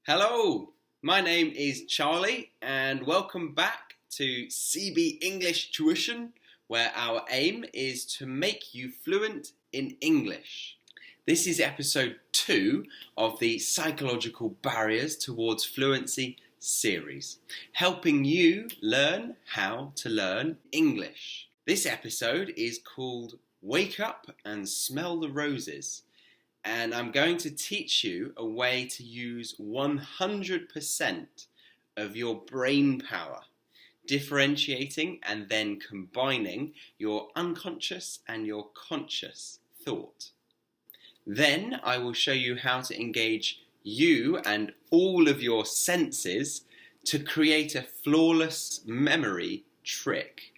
Hello, my name is Charlie and welcome back to CB English Tuition, where our aim is to make you fluent in English. This is episode 2 of the Psychological Barriers Towards Fluency series, helping you learn how to learn English. This episode is called Wake Up and Smell the Roses. And I'm going to teach you a way to use 100% of your brain power, differentiating and then combining your unconscious and your conscious thought. Then I will show you how to engage you and all of your senses to create a flawless memory trick.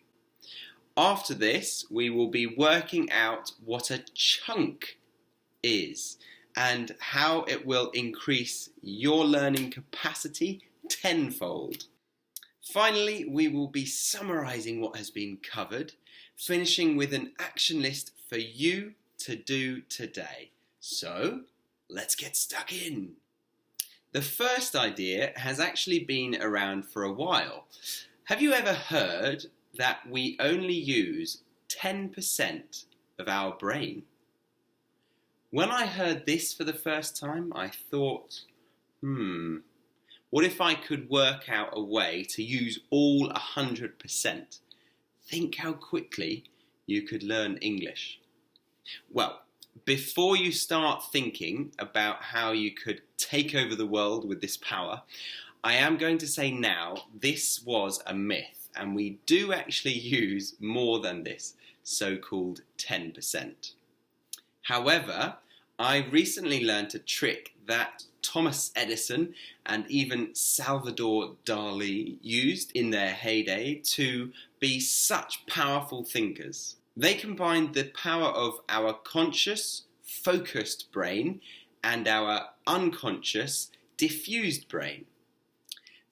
After this, we will be working out what a chunk is and how it will increase your learning capacity tenfold. Finally, we will be summarizing what has been covered, finishing with an action list for you to do today. So, let's get stuck in. The first idea has actually been around for a while. Have you ever heard that we only use 10% of our brain? When I heard this for the first time, I thought, what if I could work out a way to use all 100%? Think how quickly you could learn English. Well, before you start thinking about how you could take over the world with this power, I am going to say now this was a myth, and we do actually use more than this so-called 10%. However, I recently learned a trick that Thomas Edison and even Salvador Dali used in their heyday to be such powerful thinkers. They combined the power of our conscious, focused brain and our unconscious, diffused brain.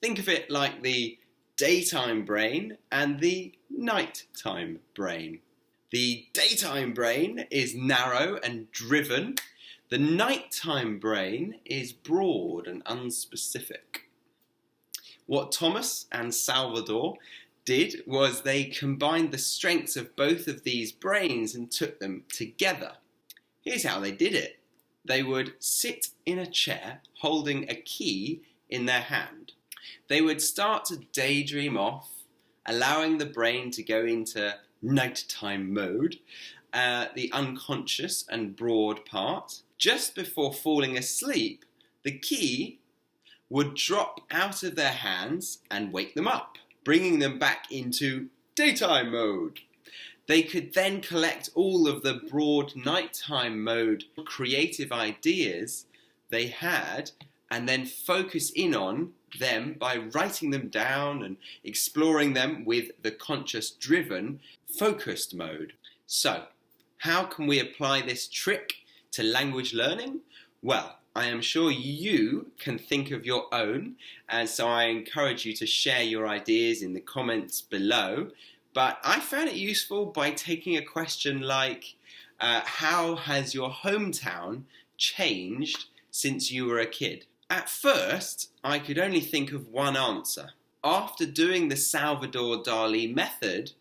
Think of it like the daytime brain and the nighttime brain. The daytime brain is narrow and driven. The nighttime brain is broad and unspecific. What Thomas and Salvador did was they combined the strengths of both of these brains and took them together. Here's how they did it. They would sit in a chair holding a key in their hand. They would start to daydream off, allowing the brain to go into nighttime mode, the unconscious and broad part. Just before falling asleep, the key would drop out of their hands and wake them up, bringing them back into daytime mode. They could then collect all of the broad nighttime mode creative ideas they had and then focus in on them by writing them down and exploring them with the conscious-driven, focused mode. So, how can we apply this trick to language learning? Well, I am sure you can think of your own, and so I encourage you to share your ideas in the comments below. But I found it useful by taking a question like, how has your hometown changed since you were a kid? At first, I could only think of one answer. After doing the Salvador Dali method,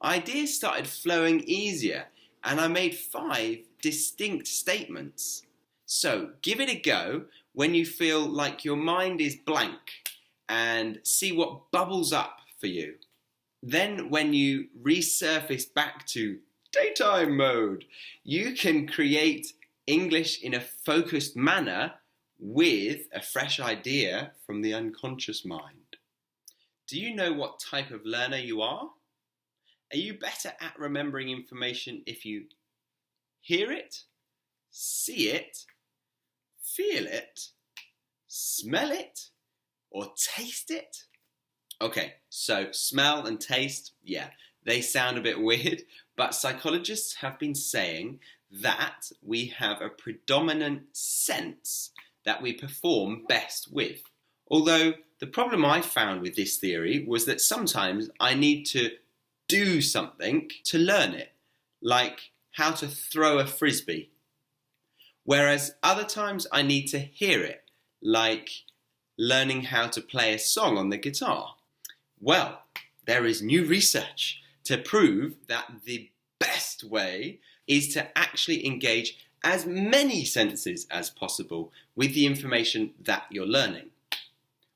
ideas started flowing easier, and I made 5 distinct statements. So, give it a go when you feel like your mind is blank and see what bubbles up for you. Then, when you resurface back to daytime mode, you can create English in a focused manner with a fresh idea from the unconscious mind. Do you know what type of learner you are? Are you better at remembering information if you hear it, see it, feel it, smell it, or taste it? Okay, so smell and taste, yeah, they sound a bit weird, but psychologists have been saying that we have a predominant sense that we perform best with. Although the problem I found with this theory was that sometimes I need to do something to learn it, like how to throw a frisbee. Whereas other times I need to hear it, like learning how to play a song on the guitar? Well, there is new research to prove that the best way is to actually engage as many senses as possible with the information that you're learning.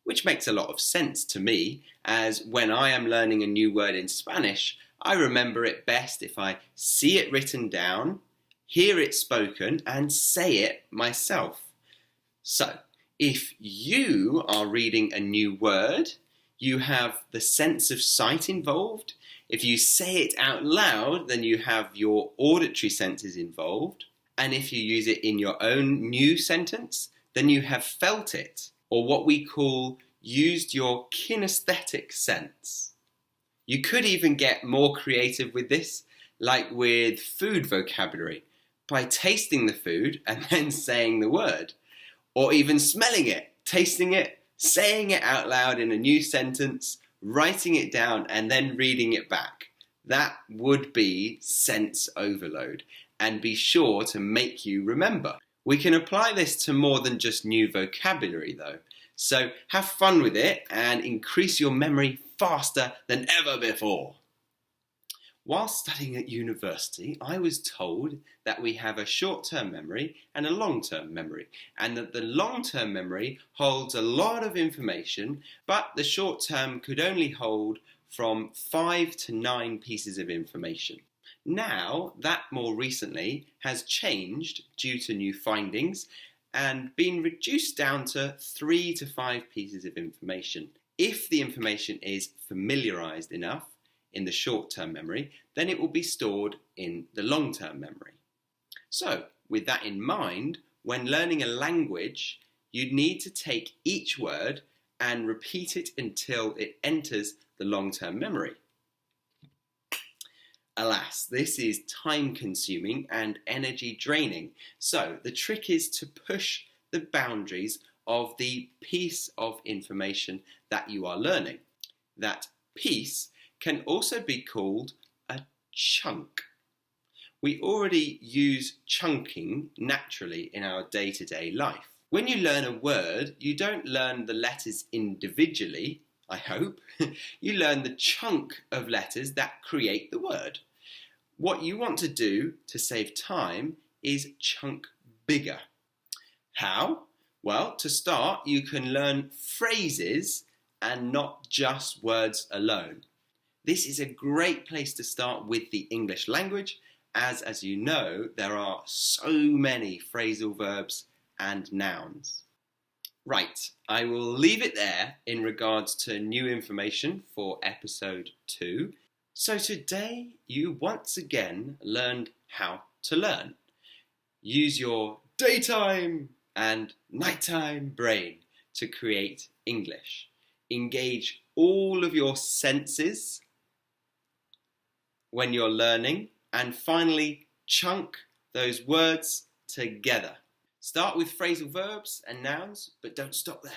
Which makes a lot of sense to me, as when I am learning a new word in Spanish, I remember it best if I see it written down, hear it spoken, and say it myself. So, if you are reading a new word, you have the sense of sight involved. If you say it out loud, then you have your auditory senses involved. And if you use it in your own new sentence, then you have felt it, or what we call used your kinesthetic sense. You could even get more creative with this, like with food vocabulary, by tasting the food and then saying the word, or even smelling it, tasting it, saying it out loud in a new sentence, writing it down and then reading it back. That would be sense overload, and be sure to make you remember. We can apply this to more than just new vocabulary though. So have fun with it and increase your memory faster than ever before. While studying at university, I was told that we have a short-term memory and a long-term memory, and that the long-term memory holds a lot of information, but the short-term could only hold from 5 to 9 pieces of information. Now, that more recently has changed due to new findings and been reduced down to 3 to 5 pieces of information. If the information is familiarized enough in the short-term memory, then it will be stored in the long-term memory. So, with that in mind, when learning a language, you need to take each word and repeat it until it enters the long-term memory. Alas, this is time-consuming and energy-draining, so the trick is to push the boundaries of the piece of information that you are learning. That piece can also be called a chunk. We already use chunking naturally in our day-to-day life. When you learn a word, you don't learn the letters individually, I hope. You learn the chunk of letters that create the word. What you want to do to save time is chunk bigger. How? Well, to start, you can learn phrases and not just words alone. This is a great place to start with the English language, as you know, there are so many phrasal verbs and nouns. Right, I will leave it there in regards to new information for episode 2. So today you once again learned how to learn. Use your daytime and nighttime brain to create English. Engage all of your senses when you're learning, and finally chunk those words together. Start with phrasal verbs and nouns, but don't stop there.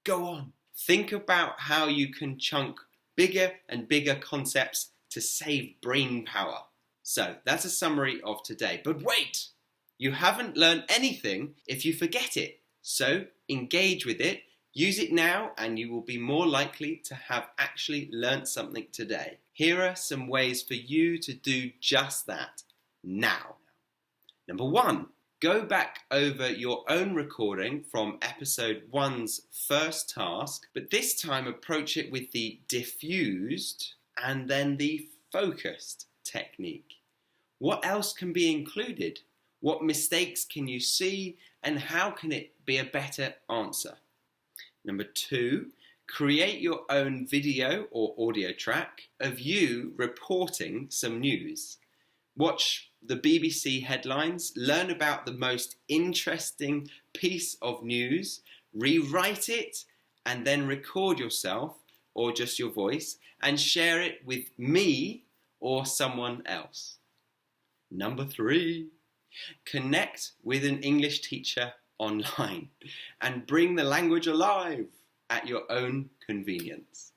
Go on. Think about how you can chunk bigger and bigger concepts to save brain power. So that's a summary of today. But wait, you haven't learned anything if you forget it. So engage with it, use it now, and you will be more likely to have actually learnt something today. Here are some ways for you to do just that now. Number 1, go back over your own recording from episode 1's first task, but this time approach it with the diffused and then the focused technique. What else can be included? What mistakes can you see, and how can it be a better answer? Number 2, create your own video or audio track of you reporting some news. Watch the BBC headlines, learn about the most interesting piece of news, rewrite it, and then record yourself or just your voice and share it with me or someone else. Number 3, connect with an English teacher online and bring the language alive at your own convenience.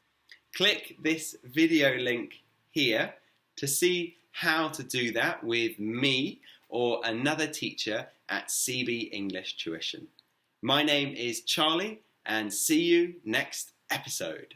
Click this video link here to see how to do that with me or another teacher at CB English Tuition. My name is Charlie, and see you next episode.